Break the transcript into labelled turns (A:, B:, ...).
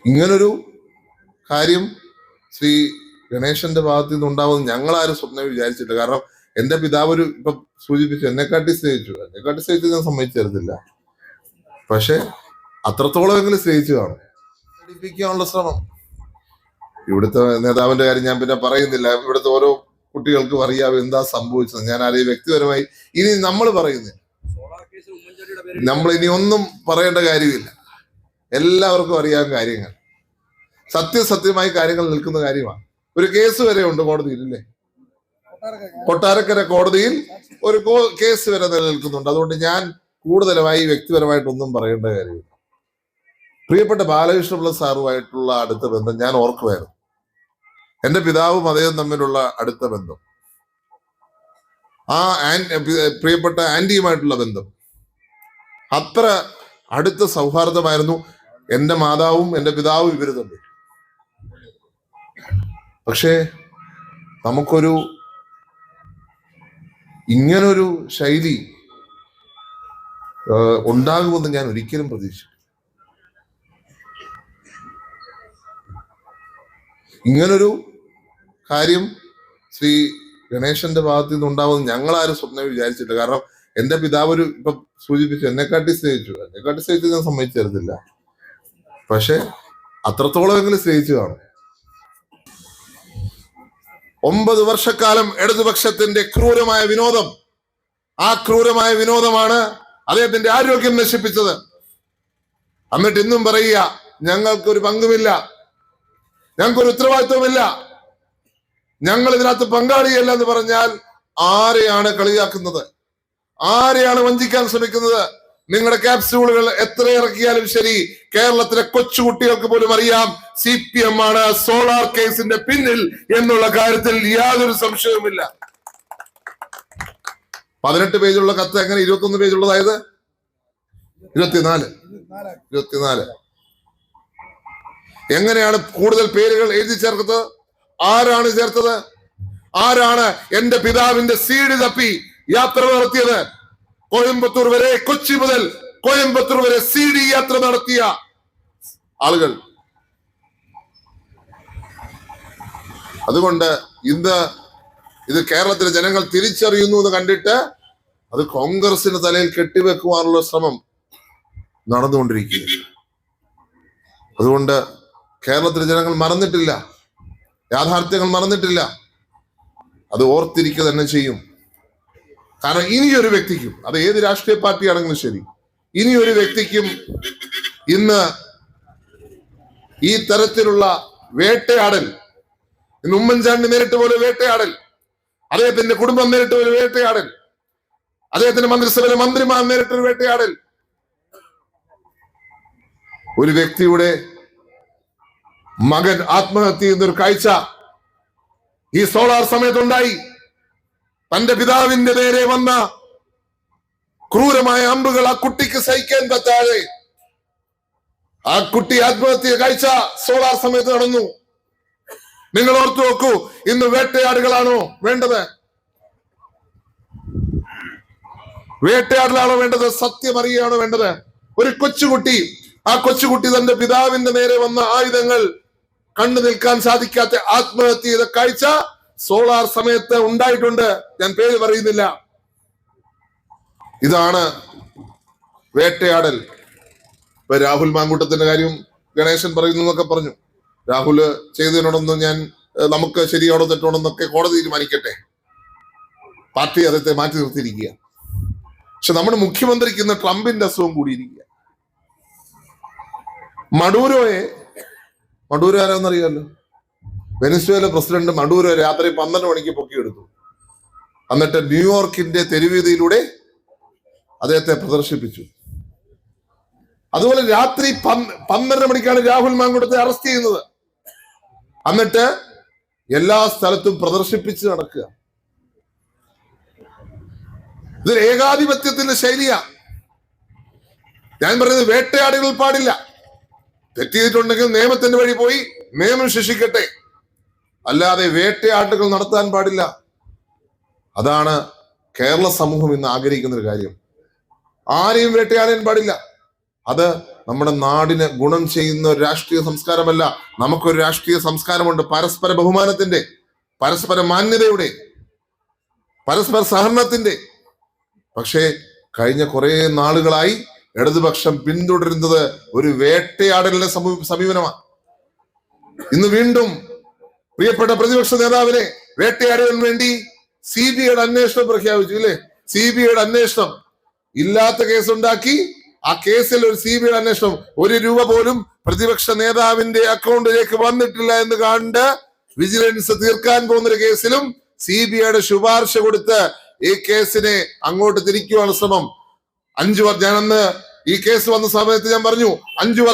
A: ഇങ്ങനൊരു കാര്യം ശ്രീ ഗണേശന്റെ ഭാഗത്ത് നിന്ന് ഉണ്ടാവുമെന്ന് ഞങ്ങളാരും സ്വപ്നം വിചാരിച്ചിട്ടില്ല. കാരണം എന്റെ പിതാവ് ഇപ്പൊ സൂചിപ്പിച്ചു, എന്നെക്കാട്ടി സ്നേഹിച്ചു ഞാൻ സമ്മതിച്ചു തരത്തില്ല. പക്ഷെ അത്രത്തോളം എങ്കിലും സ്നേഹിച്ചു കാണും. പഠിപ്പിക്കാനുള്ള ശ്രമം. ഇവിടുത്തെ നേതാവിന്റെ കാര്യം ഞാൻ പിന്നെ പറയുന്നില്ല. ഇവിടുത്തെ ഓരോ കുട്ടികൾക്കും അറിയാം എന്താ സംഭവിച്ചത്. ഞാൻ ആരെയും വ്യക്തിപരമായി ഇനി നമ്മൾ പറയുന്നില്ല, നമ്മൾ ഇനി ഒന്നും പറയേണ്ട കാര്യമില്ല. എല്ലാവർക്കും അറിയാവുന്ന കാര്യങ്ങൾ, സത്യസത്യമായി കാര്യങ്ങൾ നിൽക്കുന്ന കാര്യമാണ്. ഒരു കേസ് വരെ ഉണ്ട് കോടതിയിൽ, ഇല്ലേ? കൊട്ടാരക്കര കോടതിയിൽ ഒരു കേസ് വരെ നിലനിൽക്കുന്നുണ്ട്. അതുകൊണ്ട് ഞാൻ കൂടുതലായി വ്യക്തിപരമായിട്ടൊന്നും പറയേണ്ട കാര്യമില്ല. പ്രിയപ്പെട്ട ബാലകൃഷ്ണപിള്ള സാറുമായിട്ടുള്ള അടുത്ത ബന്ധം ഞാൻ ഓർക്കുമായിരുന്നു. എന്റെ പിതാവും അദ്ദേഹം തമ്മിലുള്ള അടുത്ത ബന്ധം, ആ പ്രിയപ്പെട്ട ആന്റിയുമായിട്ടുള്ള ബന്ധം അത്ര അടുത്ത സൗഹാർദ്ദമായിരുന്നു എന്റെ മാതാവും എന്റെ പിതാവും ഇവര് തമ്മിൽ. പക്ഷേ നമുക്കൊരു ഇങ്ങനൊരു ശൈലി ഉണ്ടാകുമെന്ന് ഞാൻ ഒരിക്കലും പ്രതീക്ഷിച്ചു. ഇങ്ങനൊരു കാര്യം ശ്രീ ഗണേശന്റെ ഭാഗത്ത് നിന്ന് ഉണ്ടാവുമെന്ന് ഞങ്ങളാരും സ്വപ്നം വിചാരിച്ചിട്ടില്ല. കാരണം എന്റെ പിതാവ് ഇപ്പൊ സൂചിപ്പിച്ചു, എന്നെക്കാട്ടി സ്നേഹിച്ചു ഞാൻ സമ്മതിച്ചു തരത്തില്ല. പക്ഷെ അത്രത്തോളം എങ്കിലും സ്നേഹിച്ചു കാണും. 9 വർഷക്കാലം ഇടതുപക്ഷത്തിന്റെ ക്രൂരമായ വിനോദം, ആ ക്രൂരമായ വിനോദമാണ് അദ്ദേഹത്തിന്റെ ആരോഗ്യം നശിപ്പിച്ചത്. എന്നിട്ട് ഇന്നും പറയുക ഞങ്ങൾക്കൊരു പങ്കുമില്ല, ഞങ്ങൾക്കൊരു ഉത്തരവാദിത്വമില്ല, ഞങ്ങൾ ഇതിനകത്ത് പങ്കാളിയല്ല എന്ന് പറഞ്ഞാൽ ആരെയാണ് കളിയാക്കുന്നത്? ആരെയാണ് വഞ്ചിക്കാൻ ശ്രമിക്കുന്നത്? നിങ്ങളുടെ ക്യാപ്സ്യൂളുകൾ എത്ര ഇറക്കിയാലും ശരി, കേരളത്തിലെ കൊച്ചുകുട്ടികൾക്ക് പോലും അറിയാം CPM ആണ് സോളാർ കേസിന്റെ പിന്നിൽ എന്നുള്ള കാര്യത്തിൽ യാതൊരു സംശയവുമില്ല. 18 പേജുള്ള കത്ത് എങ്ങനെ 21 പേജുള്ളതായത്? 24 എങ്ങനെയാണ് കൂടുതൽ പേരുകൾ എഴുതി ചേർത്തത്? ആരാണ് ചേർത്തത്? ആരാണ് എന്റെ പിതാവിന്റെ സീഡ് തപ്പി യാത്ര നടത്തിയത്? കോയമ്പത്തൂർ വരെ, കൊച്ചി മുതൽ കോയമ്പത്തൂർ വരെ CD യാത്ര നടത്തിയ ആളുകൾ. അതുകൊണ്ട് ഇന്ന് ഇത് കേരളത്തിലെ ജനങ്ങൾ തിരിച്ചറിയുന്നു എന്ന് കണ്ടിട്ട് അത് കോൺഗ്രസിന്റെ തലയിൽ കെട്ടിവെക്കുവാനുള്ള ശ്രമം നടന്നുകൊണ്ടിരിക്കുകയാണ്. അതുകൊണ്ട് കേരളത്തിലെ ജനങ്ങൾ മറന്നിട്ടില്ല, യാഥാർത്ഥ്യങ്ങൾ മറന്നിട്ടില്ല, അത് ഓർത്തിരിക്കുക തന്നെ ചെയ്യും. കാരണം ഇനിയൊരു വ്യക്തിക്കും, അത് ഏത് രാഷ്ട്രീയ പാർട്ടിയാണെങ്കിലും ശരി, ഇനിയൊരു വ്യക്തിക്കും ഇന്ന് ഈ തരത്തിലുള്ള വേട്ടയാടൽ, ഇന്ന് ഉമ്മൻചാണ്ടി നേരിട്ട് പോലെ വേട്ടയാടൽ, അദ്ദേഹത്തിന്റെ കുടുംബം നേരിട്ട് ഒരു വേട്ടയാടൽ, അദ്ദേഹത്തിന്റെ മന്ത്രിസഭയിലെ മന്ത്രിമാർ നേരിട്ടൊരു വേട്ടയാടൽ, ഒരു വ്യക്തിയുടെ മകൻ ആത്മഹത്യ ചെയ്യുന്നൊരു കാഴ്ച ഈ സോളാർ സമയത്തുണ്ടായി. തന്റെ പിതാവിന്റെ നേരെ വന്ന ക്രൂരമായ അമ്പുകൾ ആ കുട്ടിക്ക് സഹിക്കാൻ പറ്റാതെ ആ കുട്ടി ആത്മഹത്യ കാഴ്ച സോളാർ സമയത്ത് നടന്നു. നിങ്ങൾ ഓർത്തു നോക്കൂ, ഇന്ന് വേട്ടയാടുകളാണോ വേണ്ടത്? വേട്ടയാടലാണോ വേണ്ടത്? സത്യം അറിയുകയാണോ വേണ്ടത്? ഒരു കൊച്ചുകുട്ടി, ആ കൊച്ചുകുട്ടി തന്റെ പിതാവിന്റെ നേരെ വന്ന ആയുധങ്ങൾ കണ്ടു നിൽക്കാൻ സാധിക്കാത്ത ആത്മഹത്യ ചെയ്ത കാഴ്ച സോളാർ സമയത്ത് ഉണ്ടായിട്ടുണ്ട്. ഞാൻ പേര് പറയുന്നില്ല. ഇതാണ് വേട്ടയാടൽ. ഇപ്പൊ രാഹുൽ മാങ്കൂട്ടത്തിന്റെ കാര്യം ഗണേശൻ പറയുന്നു എന്നൊക്കെ പറഞ്ഞു. രാഹുല് ചെയ്തതിനോടൊന്നും ഞാൻ നമുക്ക് ശരിയാണോ തെറ്റാണോ എന്നൊക്കെ കോടതി തീരുമാനിക്കട്ടെ. പാർട്ടി അദ്ദേഹത്തെ മാറ്റി നിർത്തിയിരിക്കുക. പക്ഷെ നമ്മുടെ മുഖ്യമന്ത്രിക്ക് ഇന്ന് ട്രംപിന്റെ അസുഖം കൂടിയിരിക്കുക. മഡൂരോ ആരാന്നറിയാമല്ലോ. വെനസ്വേല പ്രസിഡന്റ് മഡൂരോ രാത്രി 12 മണിക്ക് പൊക്കിയെടുത്തു. എന്നിട്ട് ന്യൂയോർക്കിന്റെ തെരുവീതിയിലൂടെ അദ്ദേഹത്തെ പ്രദർശിപ്പിച്ചു. അതുപോലെ രാത്രി 12 മണിക്കാണ് രാഹുൽ മാങ്കൂട്ടത്തെ അറസ്റ്റ് ചെയ്യുന്നത്. എന്നിട്ട് എല്ലാ സ്ഥലത്തും പ്രദർശിപ്പിച്ച് നടക്കുക. ഇതൊരു ഏകാധിപത്യത്തിന്റെ ശൈലിയാ. ഞാൻ പറയുന്നത് വേട്ടയാടുകൾ പാടില്ല. തെറ്റിയിട്ടുണ്ടെങ്കിൽ നിയമത്തിന്റെ വഴി പോയി നിയമം ശിക്ഷിക്കട്ടെ, അല്ലാതെ വേട്ടയാട്ടുകൾ നടത്താൻ പാടില്ല. അതാണ് കേരള സമൂഹം ഇന്ന് ആഗ്രഹിക്കുന്ന ഒരു കാര്യം. ആരെയും വേട്ടയാടാൻ പാടില്ല. അത് നമ്മുടെ നാടിന് ഗുണം ചെയ്യുന്ന ഒരു രാഷ്ട്രീയ സംസ്കാരമല്ല. നമുക്കൊരു രാഷ്ട്രീയ സംസ്കാരമുണ്ട്, പരസ്പര ബഹുമാനത്തിന്റെ, പരസ്പര മാന്യതയുടെ, പരസ്പര സഹകരണത്തിന്റെ. പക്ഷേ കഴിഞ്ഞ കുറെ നാളുകളായി ഇടതുപക്ഷം പിന്തുടരുന്നത് ഒരു വേട്ടയാടലിന്റെ സമീപനമാണ്. ഇന്ന് വീണ്ടും പ്രിയപ്പെട്ട പ്രതിപക്ഷ നേതാവിനെ വേട്ടയാടാൻ വേണ്ടി CBIയുടെ അന്വേഷണം പ്രഖ്യാപിച്ചു, ഇല്ലേ? CBIയുടെ അന്വേഷണം, ഇല്ലാത്ത കേസുണ്ടാക്കി ആ കേസിൽ ഒരു CBIയുടെ അന്വേഷണം. 1 രൂപ പോലും പ്രതിപക്ഷ നേതാവിന്റെ അക്കൗണ്ടിലേക്ക് വന്നിട്ടില്ല എന്ന് കണ്ട് വിജിലൻസ് തീർക്കാൻ പോകുന്ന കേസിലും CBIയുടെ ശുപാർശ കൊടുത്ത് ഈ കേസിനെ അങ്ങോട്ട് തിരിക്കുവാണ് ശ്രമം. 5 വർഷം, ഞാനന്ന് ഈ കേസ് വന്ന സമയത്ത് ഞാൻ പറഞ്ഞു, 5 വർഷം